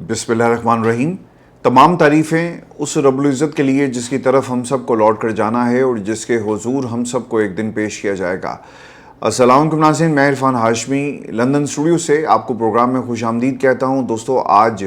बिस्मिल्लाहिर्रहमानिर्रहीम। तमाम तारीफ़ें उस रब्बुल इज़्ज़त के लिए जिसकी तरफ हम सब को लौट कर जाना है और जिसके हुजूर हम सब को एक दिन पेश किया जाएगा। अस्सलाम वालेकुम नाज़रीन, मैं इरफान हाशमी लंदन स्टूडियो से आपको प्रोग्राम में खुशामदीद कहता हूँ। दोस्तों, आज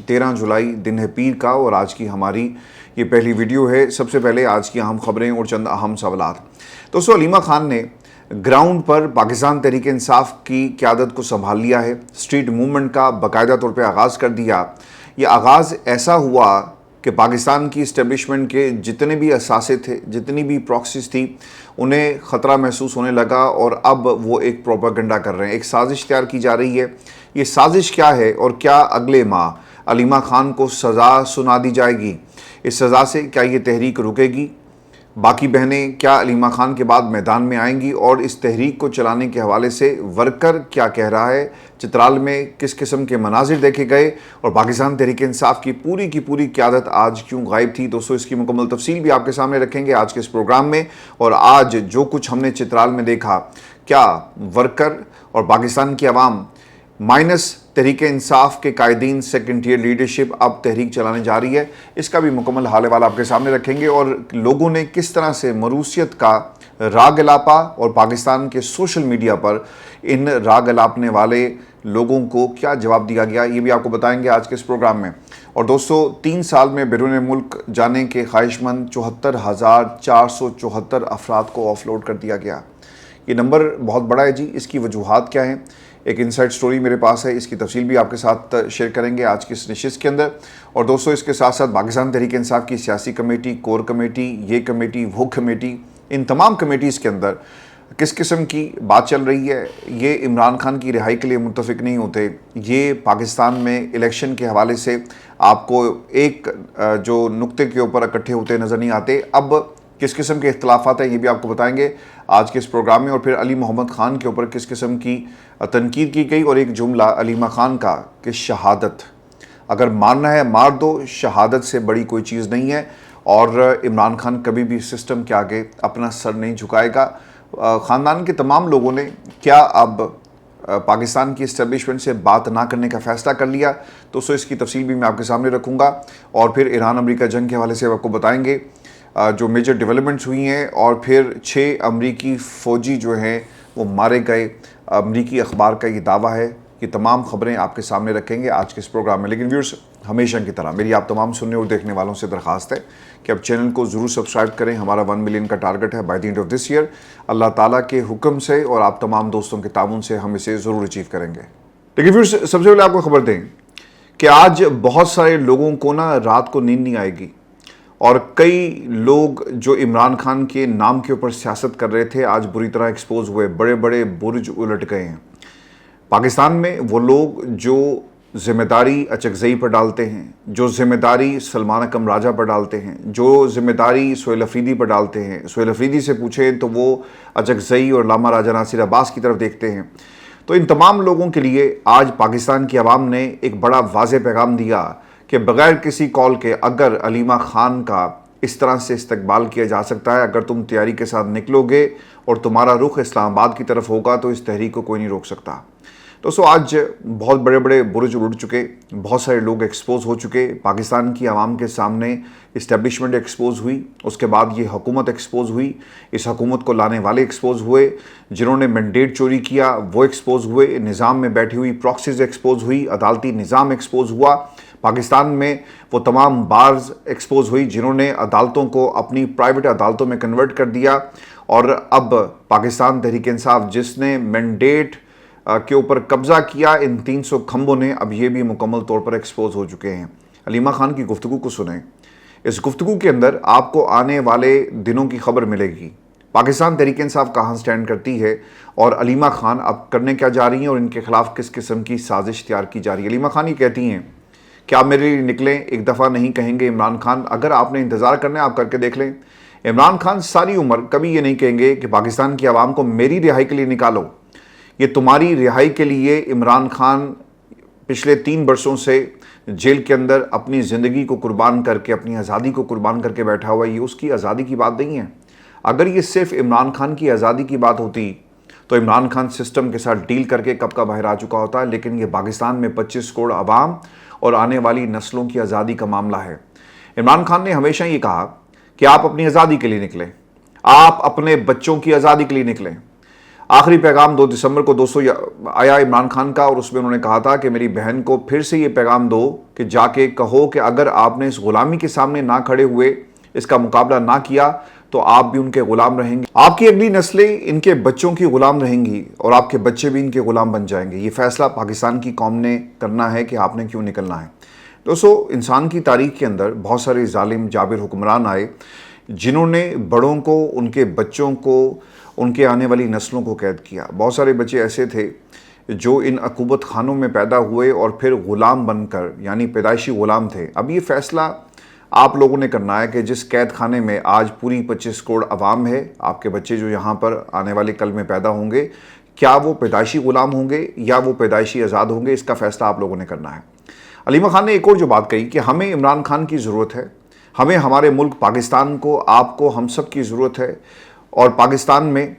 13 जुलाई दिन है पीर का और आज की हमारी ये पहली वीडियो है। सबसे पहले आज की अहम खबरें और चंद अहम सवालात। दोस्तों, अलीमा खान ने ग्राउंड पर पाकिस्तान तहरीक इंसाफ की क़यादत को संभाल लिया है। स्ट्रीट मूवमेंट का बाकायदा तौर पर आगाज़ कर दिया। ये आगाज़ ऐसा हुआ कि पाकिस्तान की इस्टेब्लिशमेंट के जितने भी असासे थे, जितनी भी प्रॉक्सीज थी, उन्हें ख़तरा महसूस होने लगा और अब वो एक प्रोपेगेंडा कर रहे हैं। एक साजिश तैयार की जा रही है। ये साजिश क्या है और क्या अगले माह अलीमा खान को सज़ा सुना दी जाएगी? इस सज़ा से क्या ये तहरीक रुकेगी? बाकी बहनें क्या अलीमा खान के बाद मैदान में आएंगी? और इस तहरीक को चलाने के हवाले से वर्कर क्या कह रहा है? चित्राल में किस किस्म के मनाजिर देखे गए और पाकिस्तान तहरीक इंसाफ की पूरी क़यादत आज क्यों गायब थी? दोस्तों, इसकी मुकम्मल तफसील भी आपके सामने रखेंगे आज के इस प्रोग्राम में। और आज जो कुछ हमने चित्राल में देखा, क्या वर्कर और पाकिस्तान की आवाम माइनस तहरीक इंसाफ के कायदीन सेकंड ईयर लीडरशिप अब तहरीक चलाने जा रही है, इसका भी मुकम्मल हाल वाला आपके सामने रखेंगे। और लोगों ने किस तरह से मरूसियत का राग अलापा और पाकिस्तान के सोशल मीडिया पर इन राग अलापने वाले लोगों को क्या जवाब दिया गया, ये भी आपको बताएंगे आज के इस प्रोग्राम में। और दोस्तों, 3 साल में बैरून मुल्क जाने के ख्वाहिशमंद 74,474 अफराद को ऑफलोड कर दिया गया। ये नंबर बहुत बड़ा है जी। इसकी वजूहात क्या हैं? एक इनसाइड स्टोरी मेरे पास है, इसकी तफसील भी आपके साथ शेयर करेंगे आज की इस नशिस्त के अंदर। और दोस्तों, इसके साथ साथ पाकिस्तान तहरीक इंसाफ की सियासी कमेटी, कोर कमेटी, ये कमेटी, वो कमेटी, इन तमाम कमेटीज़ के अंदर किस किस्म की बात चल रही है। ये इमरान खान की रिहाई के लिए मुत्तफिक नहीं होते। ये पाकिस्तान में इलेक्शन के हवाले से आपको एक जो नुक्ते के ऊपर इकट्ठे होते नज़र नहीं आते। अब किस किस्म के इख्तलाफात हैं, ये भी आपको बताएंगे आज के इस प्रोग्राम में। और फिर अली मोहम्मद ख़ान के ऊपर किस किस्म की तनकीद की गई और एक जुमला अलीमा ख़ान का कि शहादत, अगर मारना है मार दो, शहादत से बड़ी कोई चीज़ नहीं है। और इमरान खान कभी भी सिस्टम के आगे अपना सर नहीं झुकाएगा। ख़ानदान के तमाम लोगों ने क्या अब पाकिस्तान की इस्टेब्लिशमेंट से बात ना करने का फ़ैसला कर लिया? दोस्तों, इसकी तफसील भी मैं आपके सामने रखूँगा। और फिर ईरान अमेरिका जंग के हवाले से आपको बताएंगे जो मेजर डेवलपमेंट्स हुई हैं। और फिर 6 अमरीकी फ़ौजी जो हैं वो मारे गए, अमरीकी अखबार का ये दावा है। कि तमाम खबरें आपके सामने रखेंगे आज के इस प्रोग्राम में। लेकिन व्यूअर्स, हमेशा की तरह मेरी आप तमाम सुनने और देखने वालों से दरख्वास्त है कि अब चैनल को ज़रूर सब्सक्राइब करें। हमारा 1 मिलियन का टारगेट है by the end of this year. अल्लाह ताला के हुक्म से और आप तमाम दोस्तों के ताउन से हम इसे ज़रूर अचीव करेंगे। लेकिन व्यूअर्स, सबसे पहले आपको खबर दें कि आज बहुत सारे लोगों को ना रात को नींद नहीं आएगी। और कई लोग जो इमरान खान के नाम के ऊपर सियासत कर रहे थे, आज बुरी तरह एक्सपोज हुए। बड़े बड़े बुर्ज उलट गए हैं पाकिस्तान में। वो लोग जो ज़िम्मेदारी अचकज़ई पर डालते हैं, जो ज़िम्मेदारी सलमान अकरम राजा पर डालते हैं, जो ज़िम्मेदारी सुहेल अफरीदी पर डालते हैं। सुहेल अफरीदी से पूछें तो वो अचकज़ई और लामा राजा नासिर अब्बास की तरफ देखते हैं। तो इन तमाम लोगों के लिए आज पाकिस्तान की आवाम ने एक बड़ा वाज़ेह पैगाम दिया कि बग़ैर किसी कॉल के अगर अलीमा ख़ान का इस तरह से इस्तकबाल किया जा सकता है, अगर तुम तैयारी के साथ निकलोगे और तुम्हारा रुख इस्लामाबाद की तरफ होगा तो इस तहरीक को कोई नहीं रोक सकता। दोस्तों, आज बहुत बड़े बड़े बुर्ज उड़ चुके, बहुत सारे लोग एक्सपोज हो चुके। पाकिस्तान की आवाम के सामने इस्टेब्लिशमेंट एक्सपोज हुई, उसके बाद ये हुकूमत एक्सपोज हुई, इस हुकूमत को लाने वाले एक्सपोज हुए, जिन्होंने मैंडेट चोरी किया वो एक्सपोज हुए, निज़ाम में बैठी हुई प्रॉक्सीज एक्सपोज हुई, अदालती निज़ाम एक्सपोज हुआ। पाकिस्तान में वो तमाम बार्स एक्सपोज हुई जिन्होंने अदालतों को अपनी प्राइवेट अदालतों में कन्वर्ट कर दिया। और अब पाकिस्तान तहरीक इंसाफ जिसने मैंडेट के ऊपर कब्ज़ा किया, इन 300 खंभों ने अब ये भी मुकम्मल तौर पर एक्सपोज हो चुके हैं। अलीमा खान की गुफ्तगू को सुने। इस गुफ्तगू के अंदर आपको आने वाले दिनों की खबर मिलेगी। पाकिस्तान तहरीक इंसाफ कहाँ स्टैंड करती है और अलीमा खान अब करने क्या जा रही हैं और इनके खिलाफ किस किस्म की साजिश तैयार की जा रही है। अलीमा खान ये कहती हैं कि आप मेरे लिए निकलें, एक दफ़ा नहीं कहेंगे इमरान खान। अगर आपने इंतज़ार करना है आप करके देख लें। इमरान खान सारी उम्र कभी ये नहीं कहेंगे कि पाकिस्तान की आवाम को मेरी रिहाई के लिए निकालो। ये तुम्हारी रिहाई के लिए इमरान खान पिछले 3 वर्षों से जेल के अंदर अपनी ज़िंदगी को कुर्बान करके, अपनी आज़ादी को कुर्बान करके बैठा हुआ है। ये उसकी आज़ादी की बात नहीं है। अगर ये सिर्फ इमरान खान की आज़ादी की बात होती तो इमरान खान सिस्टम के साथ डील करके कब का बाहर आ चुका होता है। लेकिन ये पाकिस्तान में 25 करोड़ आवाम और आने वाली नस्लों की आज़ादी का मामला है। इमरान खान ने हमेशा ये कहा कि आप अपनी आज़ादी के लिए निकलें, आप अपने बच्चों की आज़ादी के लिए निकलें। आखिरी पैगाम 2 दिसंबर को दोस्तों आया इमरान खान का, और उसमें उन्होंने कहा था कि मेरी बहन को फिर से ये पैगाम दो कि जाके कहो कि अगर आपने इस गुलामी के सामने ना खड़े हुए, इसका मुकाबला ना किया, तो आप भी उनके गुलाम रहेंगे, आपकी अगली नस्लें इनके बच्चों की गुलाम रहेंगी और आपके बच्चे भी इनके गुलाम बन जाएंगे। ये फैसला पाकिस्तान की कौम ने करना है कि आपने क्यों निकलना है। दोस्तों, इंसान की तारीख के अंदर बहुत सारे जालिम जाबिर हुक्मरान आए जिन्होंने बड़ों को, उनके बच्चों को, उनके आने वाली नस्लों को कैद किया। बहुत सारे बच्चे ऐसे थे जो इन अकूबत खानों में पैदा हुए और फिर ग़ुलाम बनकर, यानी पैदाइशी ग़ुलाम थे। अब ये फ़ैसला आप लोगों ने करना है कि जिस कैद खाने में आज पूरी 25 करोड़ आवाम है, आपके बच्चे जो यहाँ पर आने वाले कल में पैदा होंगे, क्या वो पैदाइशी ग़ुलाम होंगे या वो पैदाइशी आज़ाद होंगे, इसका फ़ैसला आप लोगों ने करना है। अलीमा खान ने एक और जो बात कही कि हमें इमरान खान की ज़रूरत है, हमें हमारे मुल्क पाकिस्तान को, आपको, हम सब की ज़रूरत है, और पाकिस्तान में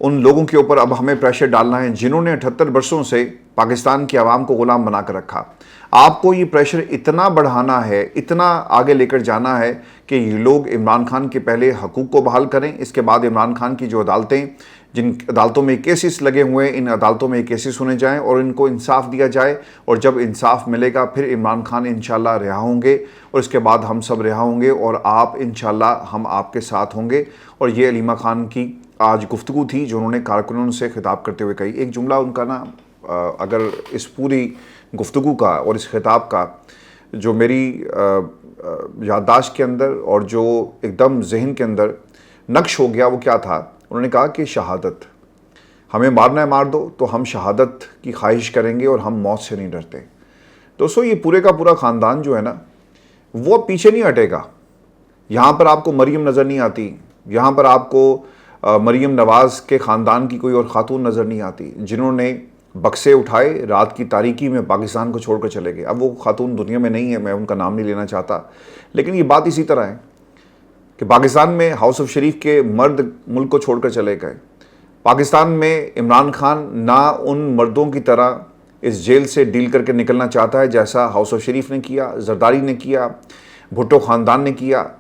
उन लोगों के ऊपर अब हमें प्रेशर डालना है जिन्होंने 78 वर्षों से पाकिस्तान की आवाम को ग़ुलाम बना कर रखा। आपको ये प्रेशर इतना बढ़ाना है, इतना आगे लेकर जाना है कि ये लोग इमरान खान के पहले हकूक़ को बहाल करें, इसके बाद इमरान खान की जो अदालतें, जिन अदालतों में केसेस लगे हुए हैं, इन अदालतों में केसेस सुने जाएं और इनको इंसाफ दिया जाए, और जब इंसाफ मिलेगा फिर इमरान खान इंशाल्लाह रिहा होंगे और इसके बाद हम सब रिहा होंगे और आप इंशाल्लाह, हम आपके साथ होंगे। और ये अलीमा खान की आज गुफ्तगू थी जो उन्होंने कारकुनों से खिताब करते हुए कही। एक जुमला उनका ना, अगर इस पूरी गुफ्तगू का और इस खिताब का जो मेरी याददाश्त के अंदर और जो एकदम जहन के अंदर नक्श हो गया, वो क्या था? उन्होंने कहा कि शहादत, हमें मारना है मार दो, तो हम शहादत की ख्वाहिश करेंगे और हम मौत से नहीं डरते। दोस्तों, ये पूरे का पूरा ख़ानदान जो है ना, वो पीछे नहीं हटेगा। यहाँ पर आपको मरीम नज़र नहीं आती, यहाँ पर आपको मरीम नवाज़ के ख़ानदान की कोई और ख़ातून नज़र नहीं आती जिन्होंने बक्से उठाए, रात की तारीकी में पाकिस्तान को छोड़कर चले गए। अब वो ख़ातून दुनिया में नहीं है, मैं उनका नाम नहीं लेना चाहता, लेकिन ये बात इसी तरह है कि पाकिस्तान में हाउस ऑफ शरीफ के मर्द मुल्क को छोड़कर चले गए। पाकिस्तान में इमरान खान ना उन मर्दों की तरह इस जेल से डील करके निकलना चाहता है जैसा हाउस ऑफ शरीफ ने किया, जरदारी ने किया, भुट्टो ख़ानदान ने किया,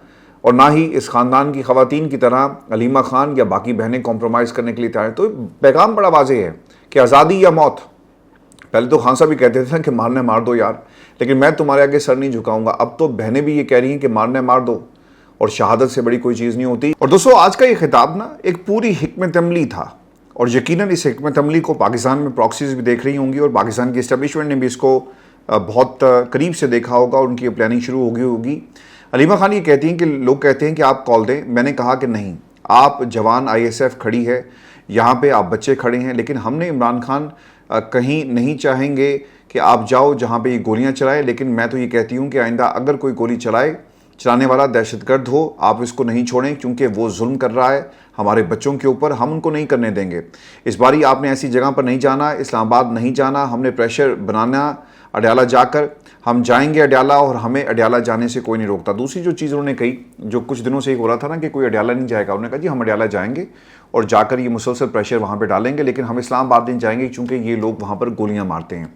और ना ही इस ख़ानदान की ख़वातीन की तरह अलीमा खान या बाकी बहनें कॉम्प्रोमाइज़ करने के लिए तैयार। तो पैगाम बड़ा वाज़ेह है कि आज़ादी या मौत। पहले तो खान साहब भी कहते थे कि मारने मार दो यार, लेकिन मैं तुम्हारे आगे सर नहीं झुकाऊंगा। अब तो बहनें भी ये कह रही हैं कि मारने मार दो, और शहादत से बड़ी कोई चीज़ नहीं होती। और दोस्तों, आज का ये खिताब ना एक पूरी हिकमत अमली था, और यकीनन इस हिकमत अमली को पाकिस्तान में प्रॉक्सीज भी देख रही होंगी और पाकिस्तान की इस्टेब्लिशमेंट ने भी इसको बहुत करीब से देखा होगा और उनकी प्लानिंग शुरू हो गई होगी। अलीमा खान ये कहती हैं कि लोग कहते हैं कि आप कॉल दें, मैंने कहा कि नहीं, आप जवान ISF खड़ी है, यहाँ पे आप बच्चे खड़े हैं, लेकिन हमने इमरान खान कहीं नहीं चाहेंगे कि आप जाओ जहाँ पे ये गोलियाँ चलाए, लेकिन मैं तो ये कहती हूँ कि आइंदा अगर कोई गोली चलाने वाला दहशतगर्द हो, आप इसको नहीं छोड़ें, क्योंकि वो जुल्म कर रहा है हमारे बच्चों के ऊपर, हम उनको नहीं करने देंगे। इस बारी आपने ऐसी जगह पर नहीं जाना, इस्लामाबाद नहीं जाना, हमने प्रेशर बनाना अडयाला जाकर, हम जाएंगे अडयाला और हमें अडयाला जाने से कोई नहीं रोकता। दूसरी जो चीज़ उन्होंने कही, जो कुछ दिनों से ही हो रहा था ना कि कोई अडयाला नहीं जाएगा, उन्होंने कहा जी हम अडयाला जाएंगे और जाकर ये मुसलसल प्रेशर वहाँ पर डालेंगे, लेकिन हम इस्लामाबाद नहीं जाएंगे क्योंकि ये लोग वहाँ पर गोलियाँ मारते हैं।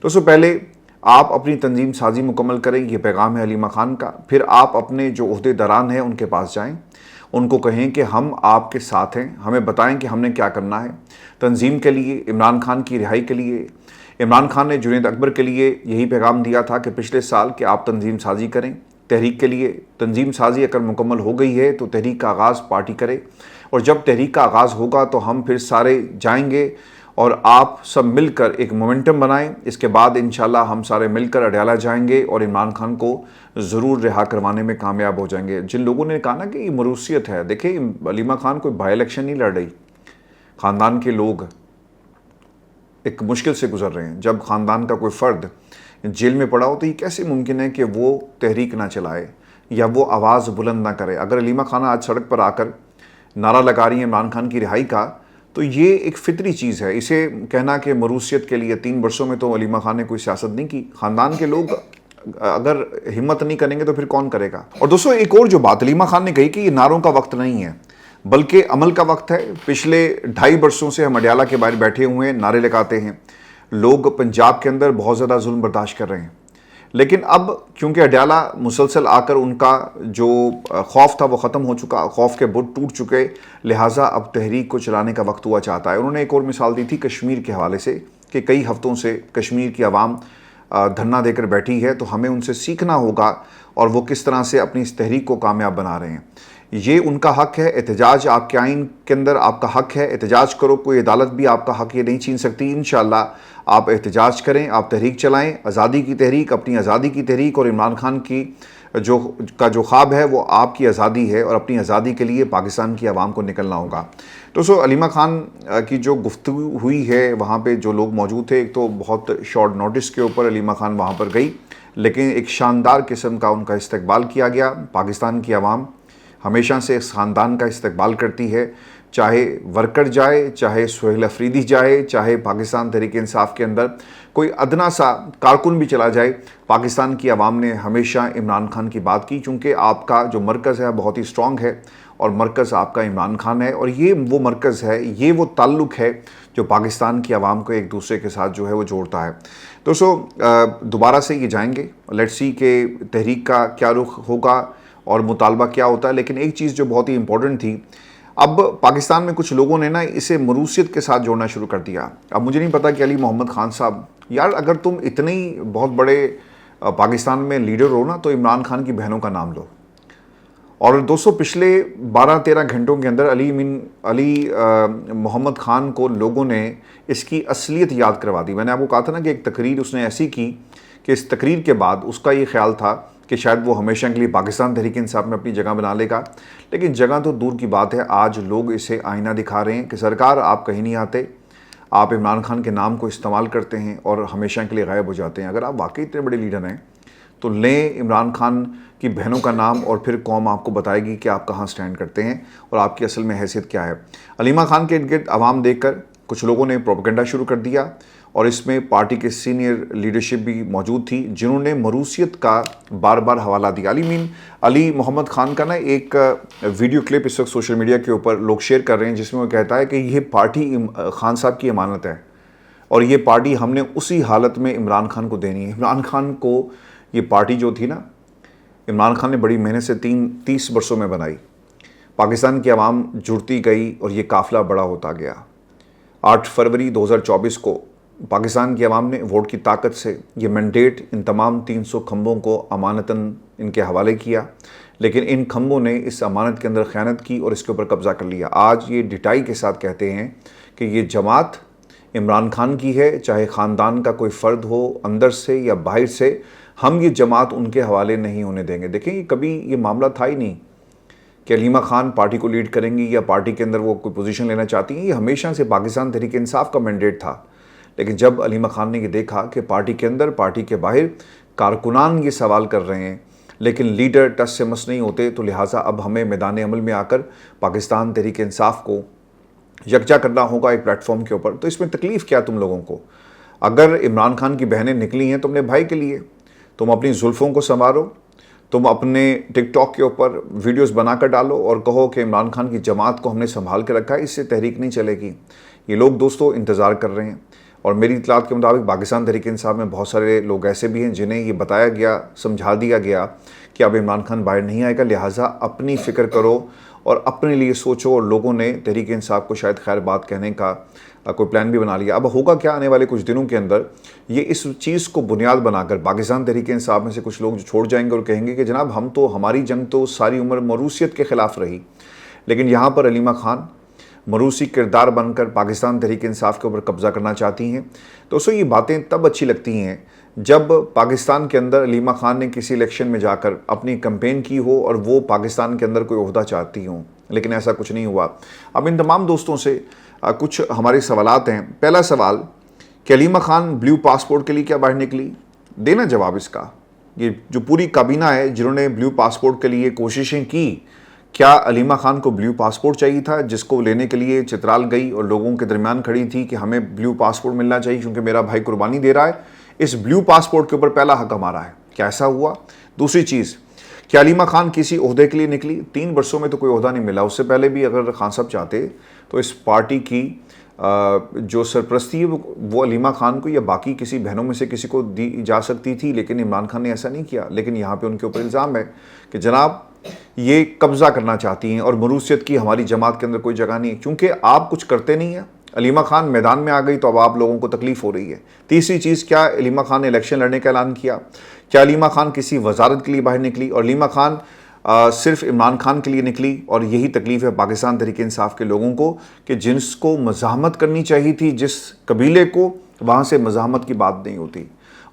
दोस्तों, पहले आप अपनी तंजीम साजी मुकम्मल करें, ये पैगाम है अलीमा खान का। फिर आप अपने जो ओहदेदारान हैं उनके पास जाएं, उनको कहें कि हम आपके साथ हैं, हमें बताएं कि हमने क्या करना है तंजीम के लिए, इमरान खान की रिहाई के लिए। इमरान खान ने जुनैद अकबर के लिए यही पैगाम दिया था कि पिछले साल कि आप तंजीम साजी करें तहरीक के लिए। तंजीम साजी अगर मुकम्मल हो गई है तो तहरीक का आगाज़ पार्टी करे, और जब तहरीक का आगाज़ होगा तो हम फिर सारे जाएंगे और आप सब मिलकर एक मोमेंटम बनाएं। इसके बाद इंशाल्लाह हम सारे मिलकर अडयाला जाएंगे और इमरान खान को ज़रूर रिहा करवाने में कामयाब हो जाएंगे। जिन लोगों ने कहा ना कि ये मरूसियत है, देखिए अलीमा खान कोई बाई इलेक्शन नहीं लड़ रही, ख़ानदान के लोग एक मुश्किल से गुजर रहे हैं। जब ख़ानदान का कोई फ़र्द जेल में पड़ा हो तो ये कैसे मुमकिन है कि वो तहरीक ना चलाए या वो आवाज़ बुलंद ना करे। अगर अलीमा खान आज सड़क पर आकर नारा लगा रही है इमरान खान की रिहाई का, तो ये एक फितरी चीज़ है। इसे कहना कि मरूसियत के लिए 3 वर्षों में तो अलीमा खान ने कोई सियासत नहीं की। ख़ानदान के लोग अगर हिम्मत नहीं करेंगे तो फिर कौन करेगा। और दोस्तों, एक और जो बात अलीमा खान ने कही कि ये नारों का वक्त नहीं है बल्कि अमल का वक्त है। पिछले 2.5 वर्षों से हम अडयाला के बाहर बैठे हुए हैं, नारे लगाते हैं। लोग पंजाब के अंदर बहुत ज़्यादा जुल्म बर्दाश्त कर रहे हैं, लेकिन अब क्योंकि अडयाला मुसलसल आकर उनका जो खौफ था वो ख़त्म हो चुका, खौफ के बुत टूट चुके, लिहाजा अब तहरीक को चलाने का वक्त हुआ चाहता है। उन्होंने एक और मिसाल दी थी कश्मीर के हवाले से कि कई हफ्तों से कश्मीर की आवाम धरना देकर बैठी है, तो हमें उनसे सीखना होगा और वो किस तरह से अपनी इस तहरीक को कामयाब बना रहे हैं। ये उनका हक है, एहतजाज आपके आइन के अंदर आपका हक है, एहतजाज करो, कोई अदालत भी आपका हक ये नहीं छीन सकती। इंशाअल्लाह आप एहतजाज करें, आप तहरीक चलाएं, आज़ादी की तहरीक, अपनी आज़ादी की तहरीक। और इमरान खान की जो ख्वाब है वो आपकी आज़ादी है और अपनी आज़ादी के लिए पाकिस्तान की आवाम को निकलना होगा। दोस्तों, अलीमा खान की जो गुफ्तगू हुई है वहाँ पे जो लोग मौजूद थे, एक तो बहुत शॉर्ट नोटिस के ऊपर अलीमा खान वहाँ पर गई, लेकिन एक शानदार किस्म का उनका इस्तकबाल किया गया। पाकिस्तान की आवाम हमेशा से इस ख़ानदान का इस्तकबाल करती है, चाहे वर्कर जाए, चाहे सुहेल अफरीदी जाए, चाहे पाकिस्तान तहरीक इंसाफ के अंदर कोई अदना सा कारकुन भी चला जाए, पाकिस्तान की आवाम ने हमेशा इमरान खान की बात की, क्योंकि आपका जो मरकज़ है बहुत ही स्ट्रॉन्ग है और मरकज़ आपका इमरान खान है। और ये वो मरकज़ है, ये वो ताल्लुक़ है जो पाकिस्तान की आवाम को एक दूसरे के साथ जो है वो जोड़ता है। दोस्तों, दोबारा से ये जाएंगे, लेट्स सी के तहरीक का क्या रुख होगा और मुतालबा क्या होता है। लेकिन एक चीज़ जो बहुत ही इंपॉर्टेंट थी, अब पाकिस्तान में कुछ लोगों ने ना इसे मरूसियत के साथ जोड़ना शुरू कर दिया। अब मुझे नहीं पता कि अली मोहम्मद खान साहब, यार अगर तुम इतने ही बहुत बड़े पाकिस्तान में लीडर हो ना, तो इमरान खान की बहनों का नाम लो। और दोस्तों, पिछले 12-13 घंटों के अंदर अली मोहम्मद खान को लोगों ने इसकी असलियत याद करवा दी। मैंने आपको कहा था ना कि एक तकरीर उसने ऐसी की कि इस तकरीर के बाद उसका ये ख्याल था कि शायद वो हमेशा के लिए पाकिस्तान तहरीक इंसाफ में अपनी जगह बना लेगा। लेकिन जगह तो दूर की बात है, आज लोग इसे आईना दिखा रहे हैं कि सरकार आप कहीं नहीं आते, आप इमरान खान के नाम को इस्तेमाल करते हैं और हमेशा के लिए गायब हो जाते हैं। अगर आप वाकई इतने बड़े लीडर हैं तो लें इमरान खान की बहनों का नाम और फिर कौम आपको बताएगी कि आप कहाँ स्टैंड करते हैं और आपकी असल में हैसियत क्या है। अलीमा खान के इर्द गिर्द आवाम देखकर कुछ लोगों ने प्रोपेगेंडा शुरू कर दिया और इसमें पार्टी के सीनियर लीडरशिप भी मौजूद थी, जिन्होंने मरूसियत का बार बार हवाला दिया। अली मोहम्मद खान का ना एक वीडियो क्लिप इस वक्त सोशल मीडिया के ऊपर लोग शेयर कर रहे हैं, जिसमें वो कहता है कि ये पार्टी खान साहब की अमानत है और ये पार्टी हमने उसी हालत में इमरान खान को देनी है। इमरान खान को ये पार्टी जो थी ना, इमरान खान ने बड़ी मेहनत से 30 वर्षों में बनाई। पाकिस्तान की आवाम जुड़ती गई और ये काफ़िला बड़ा होता गया। 8 फरवरी 2024 को पाकिस्तान की आवाम ने वोट की ताकत से ये मैंडेट इन तमाम 300 खंभों को अमानतन इनके हवाले किया, लेकिन इन खंभों ने इस अमानत के अंदर ख़यानत की और इसके ऊपर कब्ज़ा कर लिया। आज ये डिटाई के साथ कहते हैं कि ये जमात इमरान खान की है, चाहे ख़ानदान का कोई फ़र्द हो अंदर से या बाहर से, हम ये जमात उनके हवाले नहीं होने देंगे। देखें, कभी ये मामला था ही नहीं कि अलीमा खान पार्टी को लीड करेंगी या पार्टी के अंदर वो कोई पोजीशन लेना चाहती हैं। ये हमेशा से पाकिस्तान तहरीक इंसाफ का मैंडेट था। लेकिन जब अलीमा खान ने ये देखा कि पार्टी के अंदर पार्टी के बाहर कारकुनान ये सवाल कर रहे हैं लेकिन लीडर टस से मस नहीं होते, तो लिहाजा अब हमें मैदान अमल में आकर पाकिस्तान तहरीक इंसाफ को यकजा करना होगा एक प्लेटफॉर्म के ऊपर। तो इसमें तकलीफ़ क्या तुम लोगों को? अगर इमरान खान की बहनें निकली हैं तुमने भाई के लिए, तुम अपनी जुल्फ़ों को संवारो, तुम अपने टिकटॉक के ऊपर वीडियोस बनाकर डालो और कहो कि इमरान खान की जमात को हमने संभाल के रखा है, इससे तहरीक नहीं चलेगी। ये लोग दोस्तों इंतज़ार कर रहे हैं और मेरी इतलात के मुताबिक पाकिस्तान तहरीक इंसाफ में बहुत सारे लोग ऐसे भी हैं जिन्हें ये बताया गया, समझा दिया गया कि अब इमरान खान बाहर नहीं आएगा, लिहाजा अपनी फ़िक्र करो और अपने लिए सोचो। और लोगों ने तहरीक इंसाफ को शायद खैर बात कहने का कोई प्लान भी बना लिया। अब होगा क्या आने वाले कुछ दिनों के अंदर, ये इस चीज़ को बुनियाद बनाकर पाकिस्तान तहरीक इंसाफ में से कुछ लोग जो छोड़ जाएंगे और कहेंगे कि जनाब हम तो, हमारी जंग तो सारी उम्र मरूसियत के ख़िलाफ़ रही, लेकिन यहाँ पर अलीमा खान मरूसी किरदार बनकर पाकिस्तान तहरीक इंसाफ के ऊपर कब्ज़ा करना चाहती हैं। दोस्तों, ये बातें तब अच्छी लगती हैं जब पाकिस्तान के अंदर अलीमा खान ने किसी इलेक्शन में जाकर अपनी कैंपेन की हो और वो पाकिस्तान के अंदर कोई ओहदा चाहती हों, लेकिन ऐसा कुछ नहीं हुआ। अब इन तमाम दोस्तों से कुछ हमारे सवालात हैं। पहला सवाल कि अलीमा खान ब्लू पासपोर्ट के लिए क्या बाहर निकली? देना जवाब इसका। ये जो पूरी काबीना है जिन्होंने ब्लू पासपोर्ट के लिए कोशिशें की, क्या अलीमा खान को ब्लू पासपोर्ट चाहिए था जिसको लेने के लिए चित्राल गई और लोगों के दरमियान खड़ी थी कि हमें ब्लू पासपोर्ट मिलना चाहिए क्योंकि मेरा भाई कुर्बानी दे रहा है, इस ब्लू पासपोर्ट के ऊपर पहला हक हमारा है? क्या ऐसा हुआ? दूसरी चीज़, क्या अलीमा खान किसी ओहदे के लिए निकली? 3 वर्षों में तो कोई ओहदा नहीं मिला। उससे पहले भी अगर खान साहब चाहते तो इस पार्टी की जो सरपरस्ती है वो अलीमा खान को या बाकी किसी बहनों में से किसी को दी जा सकती थी, लेकिन इमरान खान ने ऐसा नहीं किया। लेकिन यहाँ पे उनके ऊपर इल्ज़ाम है कि जनाब ये कब्ज़ा करना चाहती हैं और मरूसियत की हमारी जमात के अंदर कोई जगह नहीं है, क्योंकि आप कुछ करते नहीं हैं। अलीमा खान मैदान में आ गई तो अब आप लोगों को तकलीफ हो रही है। तीसरी चीज़, क्या अलीमा खान ने इलेक्शन लड़ने का ऐलान किया? क्या अलीमा खान किसी वजारत के लिए बाहर निकली? और अलीमा खान सिर्फ इमरान खान के लिए निकली? और यही तकलीफ है पाकिस्तान तहरीक इंसाफ के लोगों को कि जिसको मज़ाहमत करनी चाहिए थी, जिस कबीले को, वहाँ से मज़ाहमत की बात नहीं होती।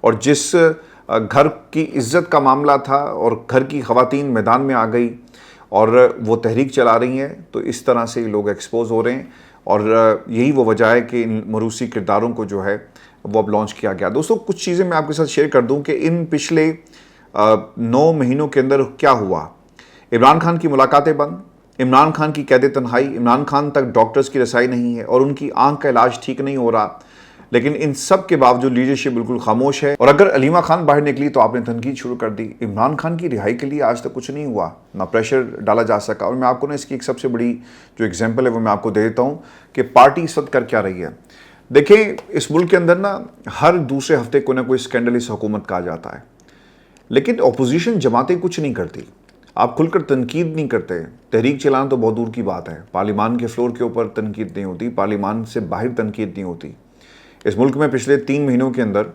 और जिस घर की इज्जत का मामला था और घर की ख़वातीन मैदान में आ गई और वो तहरीक चला रही हैं, तो इस तरह से लोग एक्सपोज हो रहे हैं। और यही वो वजह है कि इन मरूसी किरदारों को जो है वो अब लॉन्च किया गया। दोस्तों, कुछ चीज़ें मैं आपके साथ शेयर कर दूं कि इन पिछले 9 महीनों के अंदर क्या हुआ। इमरान खान की मुलाकातें बंद, इमरान खान की कैद तन्हाई, इमरान खान तक डॉक्टर्स की रसाई नहीं है और उनकी आंख का इलाज ठीक नहीं हो रहा। लेकिन इन सब के बावजूद लीडरशिप बिल्कुल खामोश है। और अगर अलीमा खान बाहर निकली तो आपने तनकीद शुरू कर दी। इमरान खान की रिहाई के लिए आज तक कुछ नहीं हुआ, ना प्रेशर डाला जा सका। और मैं आपको ना इसकी एक सबसे बड़ी जो एग्जाम्पल है वो मैं आपको दे देता हूँ कि पार्टी इस वक्त कर क्या रही है। देखिए, इस मुल्क के अंदर ना हर दूसरे हफ्ते कोई ना कोई स्कैंडल इस हुकूमत का आ जाता है, लेकिन अपोजिशन जमातें कुछ नहीं करती। आप खुलकर तनकीद नहीं करते। तहरीक चलाना तो बहुत दूर की बात है, पार्लियामान के फ्लोर के ऊपर तनकीद नहीं होती, पार्लियामान से बाहर तनकीद नहीं होती। इस मुल्क में पिछले 3 महीनों के अंदर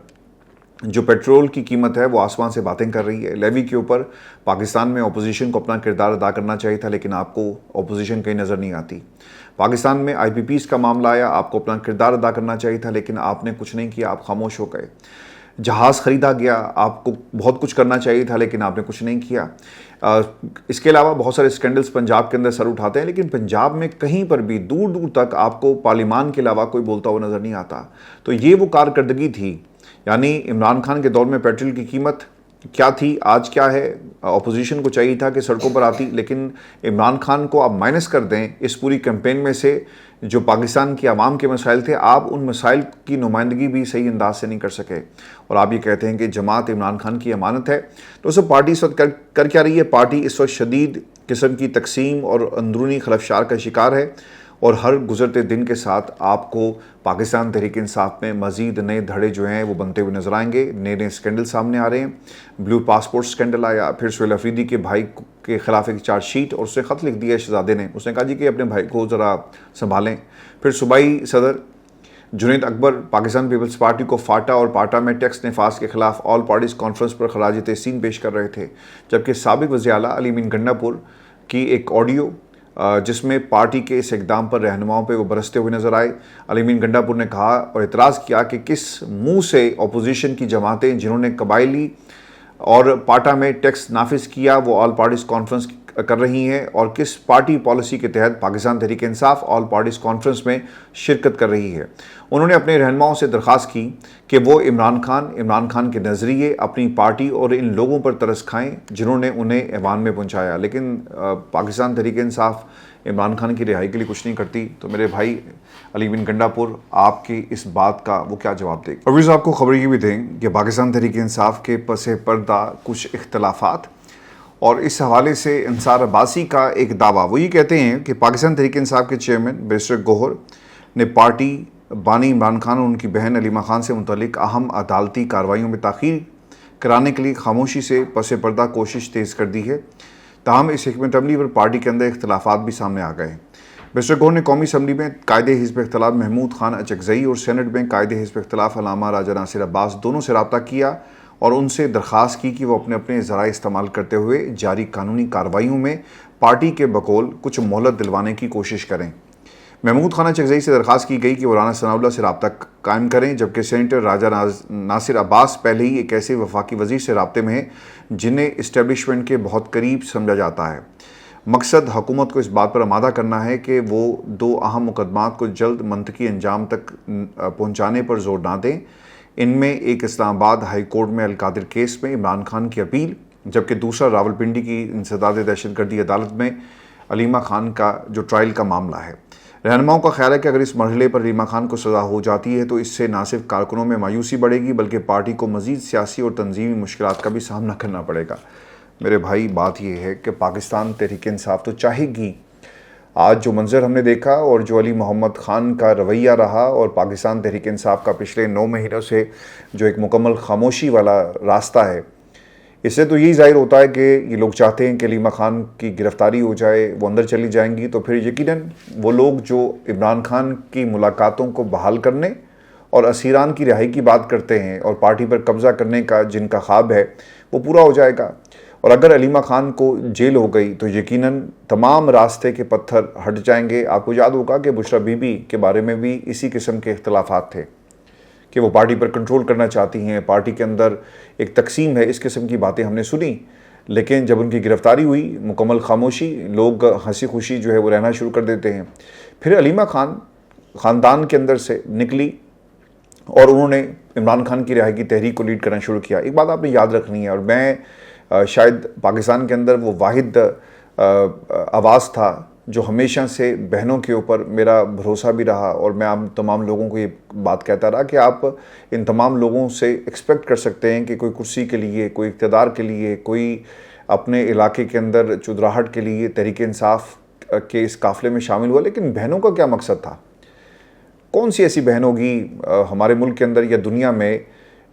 जो पेट्रोल की कीमत है वो आसमान से बातें कर रही है। लेवी के ऊपर पाकिस्तान में अपोजिशन को अपना किरदार अदा करना चाहिए था, लेकिन आपको अपोजिशन कहीं नज़र नहीं आती। पाकिस्तान में IPPs का मामला आया, आपको अपना किरदार अदा करना चाहिए था, लेकिन आपने कुछ नहीं किया, आप खामोश हो गए। जहाज़ ख़रीदा गया, आपको बहुत कुछ करना चाहिए था, लेकिन आपने कुछ नहीं किया। इसके अलावा बहुत सारे स्कैंडल्स पंजाब के अंदर सर उठाते हैं, लेकिन पंजाब में कहीं पर भी दूर दूर तक आपको पार्लियामान के अलावा कोई बोलता हुआ नज़र नहीं आता। तो ये वो कारकर्दगी थी। यानी इमरान खान के दौर में पेट्रोल की कीमत क्या थी, आज क्या है। अपोजिशन को चाहिए था कि सड़कों पर आती, लेकिन इमरान खान को आप माइनस कर दें इस पूरी कैंपेन में से जो पाकिस्तान की आवाम के मसाइल थे। आप उन मसाइल की नुमाइंदगी भी सही अंदाज से नहीं कर सके और आप ये कहते हैं कि जमात इमरान खान की अमानत है। तो सब पार्टी इस वक्त कर क्या रही है? पार्टी इस वक्त शदीद किस्म की तकसीम और अंदरूनी खलफशार का शिकार है और हर गुजरते दिन के साथ आपको पाकिस्तान तहरीक इंसाफ में मज़ीद नए धड़े जो हैं वो बनते हुए नजर आएंगे। नए नए स्कैंडल सामने आ रहे हैं। ब्लू पासपोर्ट स्कैंडल आया, फिर सुहेल अफरीदी के भाई के खिलाफ एक चार्जशीट और उसने ख़त लिख दिया शहजादे ने। उसने कहा जी कि अपने भाई को ज़रा संभालें। फिर सूबाई सदर जुनैद अकबर पाकिस्तान पीपल्स पार्टी को फाटा और पाटा में टैक्स नफाज के खिलाफ ऑल पार्टीज़ कॉन्फ्रेंस पर खराज तहसीन पेश कर रहे थे, जबकि साबिक वज़ीर आला अली अमीन गंडापुर की एक ऑडियो जिसमें पार्टी के इस इकदाम पर रहनुमाओं पे वो बरसते हुए नजर आए। अली अमीन गंडापुर ने कहा और इतराज़ किया कि किस मुंह से अपोजिशन की जमातें जिन्होंने कबायली और पाटा में टैक्स नाफिज किया वो ऑल पार्टीज़ कॉन्फ्रेंस कर रही हैं और किस पार्टी पॉलिसी के तहत Pakistan Tehreek Insaf all parties conference में शिरकत कर रही है। उन्होंने अपने रहनुमाओं से दरख्वास्त की कि वो इमरान खान के नज़रिए, अपनी पार्टी और इन लोगों पर तरस खाएं जिन्होंने उन्हें ऐवान में पहुंचाया। लेकिन पाकिस्तान तहरीक इंसाफ इमरान खान की रिहाई के लिए कुछ नहीं करती। तो मेरे भाई अली अमीन गंडापुर, आपकी इस बात का वो क्या जवाब देंगे? और फिर आपको खबर ये भी दें कि पाकिस्तान तहरीक इंसाफ के पसे पर्दा कुछ इख्तलाफात और इस हवाले से अंसार अब्बासी का एक दावा। वो ये कहते हैं कि पाकिस्तान तहरीक इंसाफ के चेयरमैन बैरिस्टर गौहर ने पार्टी बानी इमरान खान और उनकी बहन अलीमा खान से मुतल्लिक अहम अदालती कार्रवाइयों में ताख़ीर कराने के लिए खामोशी से पसे पर्दा कोशिश तेज़ कर दी है। ताहम इस हिकमत अमली पर पार्टी के अंदर इख्तलाफात भी सामने आ गए। बैरिस्टर गौहर ने कौमी असम्बली में कायदे हिज़्ब इख्तिलाफ महमूद खान अचकज़ई और सेनेट में कायदे हिज़्ब इख्तिलाफ अल्लामा राजा नासिर अब्बास दोनों से रब्ता किया और उनसे दरख्वास्त की कि वो अपने अपने ज़राए इस्तेमाल करते हुए जारी कानूनी कार्रवाइयों में पार्टी के बकौल कुछ मोहलत दिलवाने की कोशिश करें। महमूद खान अचकज़ई से दरख्वास्त की गई कि वो राना सनाउल्लाह से रब्ता कायम करें, जबकि सेनेटर राजा नासिर अब्बास पहले ही एक ऐसे वफाकी वज़ीर से रब्ते में हैं जिन्हें इस्टेब्लिशमेंट के बहुत करीब समझा जाता है। मकसद हुकूमत को इस बात पर आमादा करना है कि वो 2 अहम मुकदमात को जल्द मंतकी अंजाम तक पहुँचाने पर जोर ना दें। इनमें एक इस्लामाबाद हाई कोर्ट में अलकादिर केस में इमरान खान की अपील, जबकि दूसरा रावलपिंडी की इंसदाद दहशतगर्दी अदालत में अलीमा खान का जो ट्रायल का मामला है। रहनुमाओं का ख्याल है कि अगर इस मरहले पर अलीमा खान को सज़ा हो जाती है तो इससे न सिर्फ कारकुनों में मायूसी बढ़ेगी बल्कि पार्टी को मज़ीद सियासी और तंजीमी मुश्किलात का भी सामना करना पड़ेगा। मेरे भाई, बात यह है कि पाकिस्तान तहरीक इंसाफ तो चाहेगी आज जो मंज़र हमने देखा और जो अली मोहम्मद ख़ान का रवैया रहा और पाकिस्तान तहरीक इंसाफ का पिछले 9 महीनों से जो एक मुकम्मल खामोशी वाला रास्ता है, इससे तो यही ज़ाहिर होता है कि ये लोग चाहते हैं कि अलीमा ख़ान की गिरफ़्तारी हो जाए, वो अंदर चली जाएंगी तो फिर यकीनन वो लोग जो इमरान ख़ान की मुलाकातों को बहाल करने और असीरान की रिहाई की बात करते हैं और पार्टी पर कब्ज़ा करने का जिनका ख्वाब है वो पूरा हो जाएगा। और अगर अलीमा ख़ान को जेल हो गई तो यकीनन तमाम रास्ते के पत्थर हट जाएंगे। आपको याद होगा कि बुशरा बीबी के बारे में भी इसी किस्म के इख्तलाफात थे कि वो पार्टी पर कंट्रोल करना चाहती हैं, पार्टी के अंदर एक तकसीम है, इस किस्म की बातें हमने सुनी। लेकिन जब उनकी गिरफ़्तारी हुई, मुकम्मल खामोशी, लोग हंसी खुशी जो है वो रहना शुरू कर देते हैं। फिर अलीमा ख़ान ख़ानदान के अंदर से निकली और उन्होंने इमरान ख़ान की रिहाई की तहरीक को लीड करना शुरू किया। एक बात आपने याद रखनी है, और मैं शायद पाकिस्तान के अंदर वो वाहिद आवाज़ था जो हमेशा से बहनों के ऊपर मेरा भरोसा भी रहा, और मैं आप तमाम लोगों को ये बात कहता रहा कि आप इन तमाम लोगों से एक्सपेक्ट कर सकते हैं कि कोई कुर्सी के लिए, कोई इक़्तिदार के लिए, कोई अपने इलाके के अंदर चुदराहट के लिए तहरीक इंसाफ के इस काफ़िले में शामिल हुआ। लेकिन बहनों का क्या मकसद था? कौन सी ऐसी बहन होगी हमारे मुल्क के अंदर या दुनिया में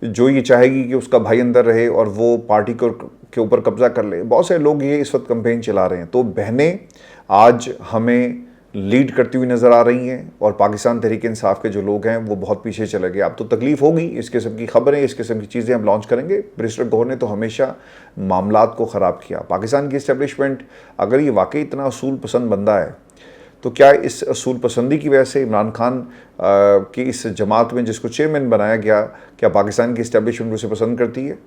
जो ये चाहेगी कि उसका भाई अंदर रहे और वो पार्टी के ऊपर कब्ज़ा कर ले? बहुत सारे लोग ये इस वक्त कैंपेन चला रहे हैं। तो बहनें आज हमें लीड करती हुई नज़र आ रही हैं और पाकिस्तान तहरीक इंसाफ के जो लोग हैं वो बहुत पीछे चले गए। अब तो तकलीफ़ होगी, इस किस्म की खबरें, इस किस्म की चीज़ें हम लॉन्च करेंगे। बैरिस्टर गौहर ने तो हमेशा मामलात को ख़राब किया। पाकिस्तान की इस्टेब्लिशमेंट अगर ये वाकई इतना असूल पसंद बंदा है तो क्या इस असूल पसंदी की वजह से इमरान ख़ान की इस जमात में जिसको चेयरमैन बनाया गया, क्या पाकिस्तान की इस्टेब्लिशमेंट उसे पसंद करती है?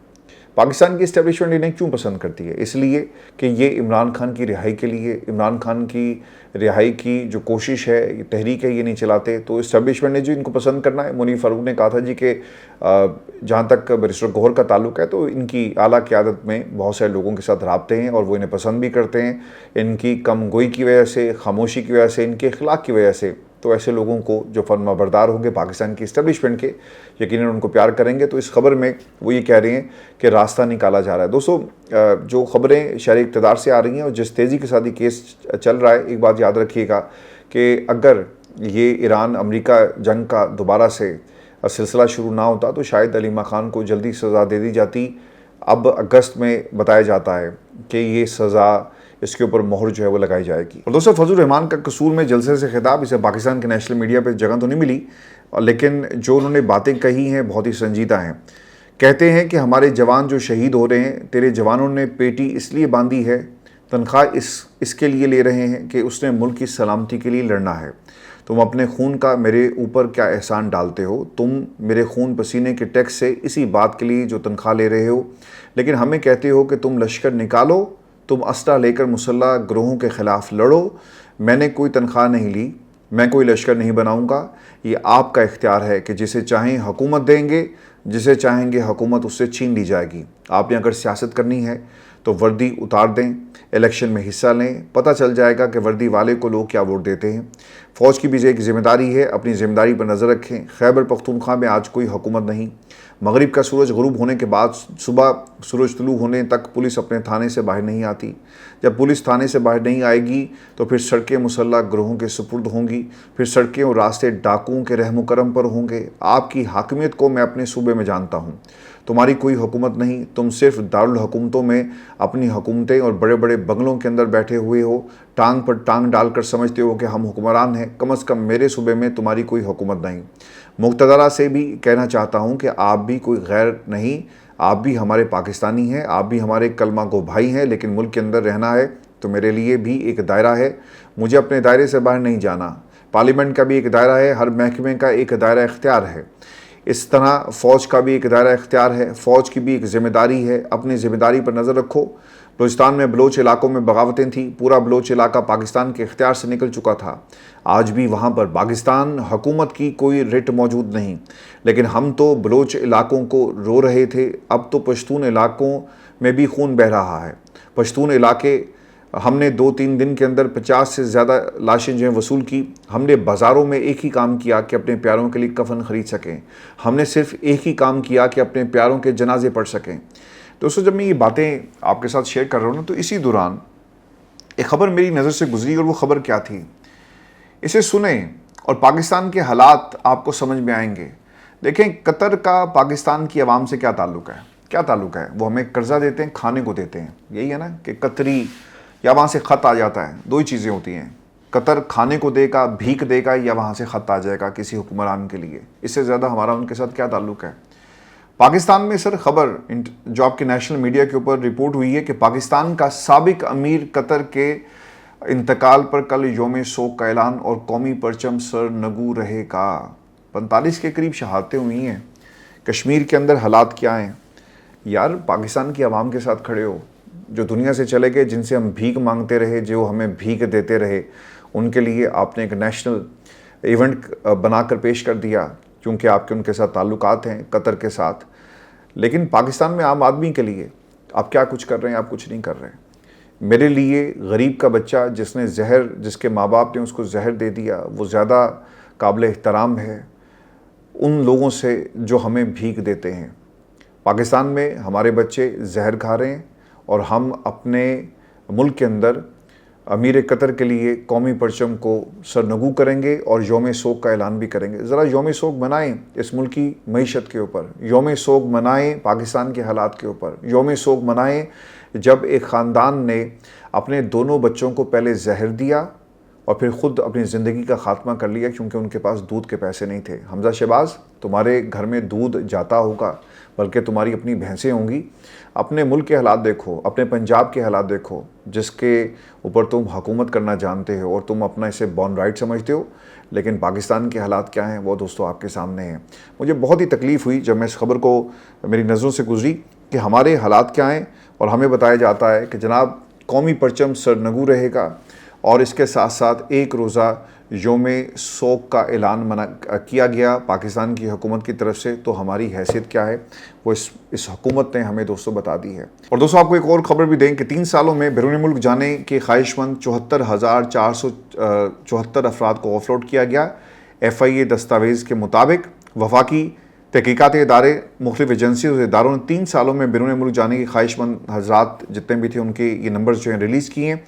पाकिस्तान की इस्टेब्लिशमेंट इन्हें क्यों पसंद करती है? इसलिए कि ये इमरान ख़ान की रिहाई के लिए, इमरान ख़ान की रिहाई की जो कोशिश है, ये तहरीक है, ये नहीं चलाते। तो इस्टेब्लिशमेंट ने जो इनको पसंद करना है, मुनीर फ़ारूक ने कहा था जी कि जहाँ तक बैरिस्टर गौहर का ताल्लुक है तो इनकी आला क़यादत में बहुत सारे लोगों के साथ राब्ते हैं और वो इन्हें पसंद भी करते हैं। इनकी कम गोई की वजह से, खामोशी की वजह से, इनके अखलाक की वजह से, तो ऐसे लोगों को जो फर्माबरदार होंगे पाकिस्तान की इस्टेब्लिशमेंट के, यकीनन उनको प्यार करेंगे। तो इस खबर में वो ये कह रहे हैं कि रास्ता निकाला जा रहा है। दोस्तों, जो खबरें शहरी इक़्तिदार से आ रही हैं और जिस तेज़ी के साथ ये केस चल रहा है, एक बात याद रखिएगा कि अगर ये ईरान अमेरिका जंग का दोबारा से सिलसिला शुरू ना होता तो शायद अलीमा ख़ान को जल्दी सज़ा दे दी जाती। अब अगस्त में बताया जाता है कि ये सज़ा, इसके ऊपर मोहर जो है वो लगाई जाएगी। और दोस्तों, फजल रहमान का कसूर में जलसे से खिताब, इसे पाकिस्तान के नेशनल मीडिया पे जगह तो नहीं मिली, लेकिन जो उन्होंने बातें कही हैं बहुत ही संजीदा हैं। कहते हैं कि हमारे जवान जो शहीद हो रहे हैं, तेरे जवानों ने पेटी इसलिए बांधी है, तनख्वाह इसके लिए ले रहे हैं कि उसने मुल्क की सलामती के लिए लड़ना है। तुम अपने खून का मेरे ऊपर क्या एहसान डालते हो? तुम मेरे खून पसीने के टैक्स से इसी बात के लिए जो तनख्वाह ले रहे हो, लेकिन हमें कहते हो कि तुम लश्कर निकालो, तुम असला लेकर मुसल्लह ग्रोहों के ख़िलाफ़ लड़ो। मैंने कोई तनख्वाह नहीं ली, मैं कोई लश्कर नहीं बनाऊंगा। ये आपका इख्तियार है कि जिसे चाहें हुकूमत देंगे, जिसे चाहेंगे हुकूमत उससे छीन ली जाएगी। आपने अगर सियासत करनी है तो वर्दी उतार दें, इलेक्शन में हिस्सा लें, पता चल जाएगा कि वर्दी वाले को लोग क्या वोट देते हैं। फ़ौज की भी एक जिम्मेदारी है, अपनी ज़िम्मेदारी पर नज़र रखें। खैबर पख्तूनख्वा में आज कोई हुकूमत नहीं। मगरिब का सूरज गुरूब होने के बाद सुबह सूरज तुलू होने तक पुलिस अपने थाने से बाहर नहीं आती। जब पुलिस थाने से बाहर नहीं आएगी तो फिर सड़कें मुसल्लह ग्रोहों के सुपुर्द होंगी, फिर सड़कें और रास्ते डाकुओं के रहम करम पर होंगे। आपकी हाकिमियत को मैं अपने सूबे में जानता हूँ। तुम्हारी कोई हुकूमत नहीं, तुम सिर्फ दारुल हुकूमतों में अपनी हुकूमतें और बड़े बड़े बंगलों के अंदर बैठे हुए हो। टांग पर टांग डालकर समझते हो कि हम हुक्मरान हैं। कम अज़ कम मेरे सूबे में तुम्हारी कोई हुकूमत नहीं। मुक़्तदरा से भी कहना चाहता हूँ कि आप भी कोई गैर नहीं, आप भी हमारे पाकिस्तानी हैं, आप भी हमारे कलमा गो भाई हैं। लेकिन मुल्क के अंदर रहना है तो मेरे लिए भी एक दायरा है, मुझे अपने दायरे से बाहर नहीं जाना। पार्लियामेंट का भी एक दायरा है, हर महकमे का एक दायरा इख्तियार है। इस तरह फ़ौज का भी एक दायरा इख्तियार है, फ़ौज की भी एक ज़िम्मेदारी है। अपनी ज़िम्मेदारी पर नज़र रखो। बलूचिस्तान में बलोच इलाकों में बगावतें थीं, पूरा बलोच इलाका पाकिस्तान के इख्तियार से निकल चुका था। आज भी वहाँ पर पाकिस्तान हुकूमत की कोई रिट मौजूद नहीं, लेकिन हम तो बलोच इलाकों को रो रहे थे। अब तो पश्तून इलाकों में भी खून बह रहा है। पश्तून इलाके, हमने 2-3 दिन के अंदर 50 से ज़्यादा लाशें जो हैं वसूल की। हमने बाज़ारों में एक ही काम किया कि अपने प्यारों के लिए कफन ख़रीद सकें। हमने सिर्फ एक ही काम किया कि अपने प्यारों के जनाजे पढ़ सकें। दोस्तों, जब मैं ये बातें आपके साथ शेयर कर रहा हूँ ना, तो इसी दौरान एक ख़बर मेरी नज़र से गुजरी और वो ख़बर क्या थी, इसे सुने और पाकिस्तान के हालात आपको समझ में आएंगे। देखें, कतर का पाकिस्तान की आवाम से क्या ताल्लुक़ है, क्या ताल्लुक़ है। वो हमें कर्ज़ा देते हैं, खाने को देते हैं, यही है ना कि कतरी या वहाँ से ख़त आ जाता है। दो ही चीज़ें होती हैं, कतर खाने को देगा, भीख देगा, या वहाँ से ख़त आ जाएगा किसी हुक्मरान के लिए। इससे ज़्यादा हमारा उनके साथ क्या ताल्लुक़ है। पाकिस्तान में सर खबर जो आपके नेशनल मीडिया के ऊपर रिपोर्ट हुई है कि पाकिस्तान का साबिक अमीर कतर के इंतकाल पर कल यौम शोक का ऐलान और कौमी परचम सर नगू रहेगा। 45 के करीब शहादतें हुई हैं। कश्मीर के अंदर हालात क्या हैं यार। पाकिस्तान की आवाम के साथ खड़े हो, जो दुनिया से चले गए, जिनसे हम भीख मांगते रहे, जो हमें भीख देते रहे, उनके लिए आपने एक नेशनल इवेंट बनाकर पेश कर दिया, क्योंकि आपके उनके साथ ताल्लुकात हैं कतर के साथ। लेकिन पाकिस्तान में आम आदमी के लिए आप क्या कुछ कर रहे हैं? आप कुछ नहीं कर रहे हैं। मेरे लिए गरीब का बच्चा जिसने जहर, जिसके माँ बाप ने उसको जहर दे दिया, वो ज़्यादा काबिल एहतराम है उन लोगों से जो हमें भीख देते हैं। पाकिस्तान में हमारे बच्चे जहर खा रहे हैं और हम अपने मुल्क के अंदर अमीर कतर के लिए कौमी परचम को सरनगू करेंगे और यौम शोक का ऐलान भी करेंगे। ज़रा यौम शोक मनाएं इस मुल्क की मईशत के ऊपर, यौम शोक मनाएं पाकिस्तान के हालात के ऊपर, यौम शोक मनाएं जब एक ख़ानदान ने अपने दोनों बच्चों को पहले जहर दिया और फिर ख़ुद अपनी ज़िंदगी का ख़ात्मा कर लिया क्योंकि उनके पास दूध के पैसे नहीं थे। हमजा शहबाज, तुम्हारे घर में दूध जाता होगा, बल्कि तुम्हारी अपनी भैंसें होंगी। अपने मुल्क के हालात देखो, अपने पंजाब के हालात देखो, जिसके ऊपर तुम हुकूमत करना जानते हो और तुम अपना इसे बॉर्न राइट समझते हो। लेकिन पाकिस्तान के हालात क्या हैं वो दोस्तों आपके सामने हैं। मुझे बहुत ही तकलीफ़ हुई जब मैं इस खबर को मेरी नज़रों से गुजरी कि हमारे हालात क्या हैं और हमें बताया जाता है कि जनाब कौमी परचम सरनगू रहेगा और इसके साथ साथ एक रोज़ा यौम शोक का ऐलान किया गया पाकिस्तान की हुकूमत की तरफ से। तो हमारी हैसियत क्या है वो इस हुकूमत ने हमें दोस्तों बता दी है। और दोस्तों आपको एक और ख़बर भी दें कि 3 सालों में बैरून मुल्क जाने के ख्वाहिशमंद 74,474 अफराद को ऑफलोड किया गया। FIA दस्तावेज़ के मुताबिक वफाकी तहकीकाती इदारे, मुख्तलिफ एजेंसी और इदारों ने 3 सालों में बैरून मुल्क जाने के ख्वाहिशमंद हज़रात जितने भी थे उनके ये नंबर्स जो हैं रिलीज़ किए हैं।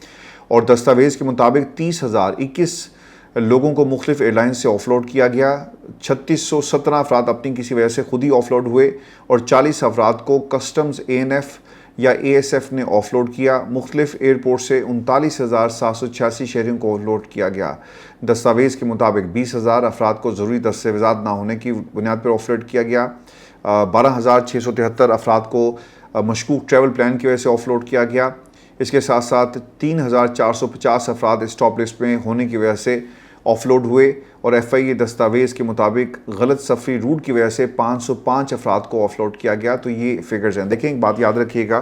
और दस्तावेज़ के मुताबिक 30,021 लोगों को मुख्तलिफ एयरलाइन से ऑफलोड किया गया। 3617 अफराद अपनी किसी वजह से खुद ही ऑफलोड हुए और 40 अफराद को कस्टम्स ANF या ASF ने ऑफलोड किया। मुख्तलिफ एयरपोर्ट से 39,786 शहरियों को ऑफलोड किया गया। दस्तावेज़ के मुताबिक 20,000 अफराद को ज़रूरी दस्तावेज़ात ना होने की बुनियाद पर ऑफलोड किया गया। 12,673 अफराद को मशकूक ट्रैवल प्लान की वजह से ऑफलोड किया गया। इसके साथ साथ 3,450 अफराद स्टॉप लिस्ट में होने की वजह से ऑफलोड हुए और FIA दस्तावेज़ के मुताबिक गलत सफरी रूट की वजह से 505 अफराद को ऑफलोड किया गया। तो ये फिगर्स हैं। देखें, एक बात याद रखिएगा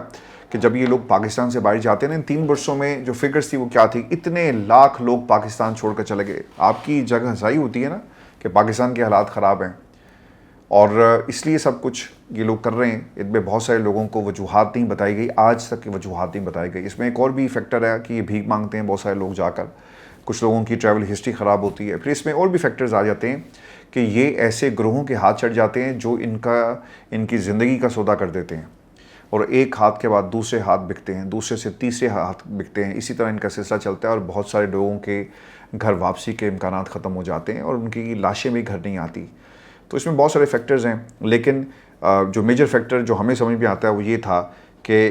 कि जब ये लोग पाकिस्तान से बाहर जाते हैं ना, इन 3 वर्षों में जो फिगर्स थी वो क्या थी, इतने लाख लोग पाकिस्तान छोड़कर चले गए। आपकी जगह हंसाई होती है ना कि पाकिस्तान के हालात ख़राब हैं और इसलिए सब कुछ ये लोग कर रहे हैं। इनमें बहुत सारे लोगों को वजूहात नहीं बताई गई, आज तक की वजूहात नहीं बताई गई। इसमें एक और भी फैक्टर है कि ये भीख मांगते हैं बहुत सारे लोग जाकर, कुछ लोगों की ट्रैवल हिस्ट्री ख़राब होती है। फिर इसमें और भी फैक्टर्स आ जाते हैं कि ये ऐसे ग्रोहों के हाथ चढ़ जाते हैं जो इनकी ज़िंदगी का सौदा कर देते हैं और एक हाथ के बाद दूसरे हाथ बिकते हैं, दूसरे से तीसरे हाथ बिकते हैं। इसी तरह इनका सिलसिला चलता है और बहुत सारे लोगों के घर वापसी के इम्कानात ख़त्म हो जाते हैं और उनकी लाशें भी घर नहीं आती। तो इसमें बहुत सारे फैक्टर्स हैं, लेकिन जो मेजर फैक्टर जो हमें समझ में आता है वो ये था कि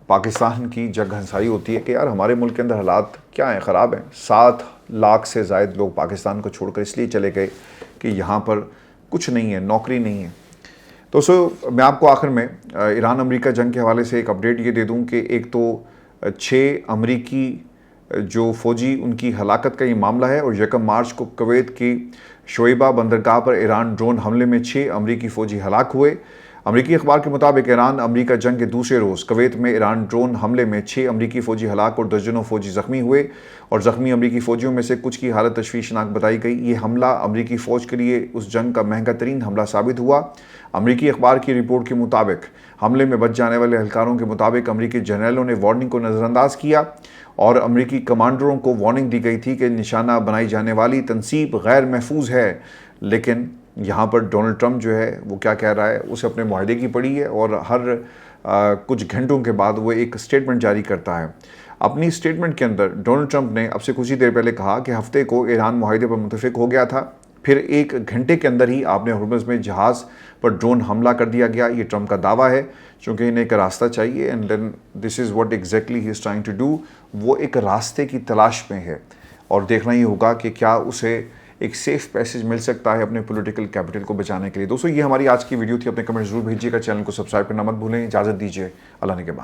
पाकिस्तान की जग हंसाई होती है कि यार हमारे मुल्क के अंदर हालात क्या हैं, ख़राब हैं। 7 लाख से ज़ायद लोग पाकिस्तान को छोड़कर इसलिए चले गए कि यहाँ पर कुछ नहीं है, नौकरी नहीं है। दोस्तों मैं आपको आखिर में ईरान अमेरिका जंग के हवाले से एक अपडेट ये दे दूँ कि एक तो 6 अमरीकी जो फ़ौजी उनकी हलाकत का ये मामला है और 1 मार्च को कुवैत की शोइबा बंदरगाह पर ईरान ड्रोन हमले में 6 अमरीकी फ़ौजी हलाक हुए। अमरीकी अखबार के मुताबिक ईरान अमरीका जंग के दूसरे रोज़ कुवैत में ईरान ड्रोन हमले में 6 अमरीकी फ़ौजी हलाक और दर्जनों फ़ौजी ज़ख्मी हुए और ज़ख्मी अमरीकी फ़ौजियों में से कुछ की हालत तशवीशनाक बताई गई। ये हमला अमरीकी फ़ौज के लिए उस जंग का महंगा तरीन हमला साबित हुआ। अमरीकी अखबार की रिपोर्ट के मुताबिक हमले में बच जाने वाले एहलकारों के मुताबिक अमरीकी जनरलों ने वार्निंग को नज़रअंदाज किया और अमरीकी कमांडरों को वार्निंग दी गई थी कि निशाना बनाई जाने वाली तनसीब गैर महफूज है। लेकिन यहाँ पर डोनाल्ड ट्रंप जो है वो क्या कह रहा है, उसे अपने मुआहदे की पड़ी है और हर कुछ घंटों के बाद वो एक स्टेटमेंट जारी करता है। अपनी स्टेटमेंट के अंदर डोनाल्ड ट्रंप ने अब से कुछ ही देर पहले कहा कि हफ्ते को ईरान मुआहदे पर मुतफिक हो गया था, फिर 1 घंटे के अंदर ही आपने हुर्मुज़ में जहाज़ पर ड्रोन हमला कर दिया गया। ये ट्रंप का दावा है, चूँकि इन्हें एक रास्ता चाहिए and then this is what exactly he is trying to do. वो एक रास्ते की तलाश में है और देखना ही होगा कि क्या उसे एक सेफ पैसेज मिल सकता है अपने पॉलिटिकल कैपिटल को बचाने के लिए। दोस्तों, ये हमारी आज की वीडियो थी। अपने कमेंट जरूर भेजिएगा, चैनल को सब्सक्राइब करना मत भूलें। इजाज़त दीजिए, अल्लाह ने के बाद।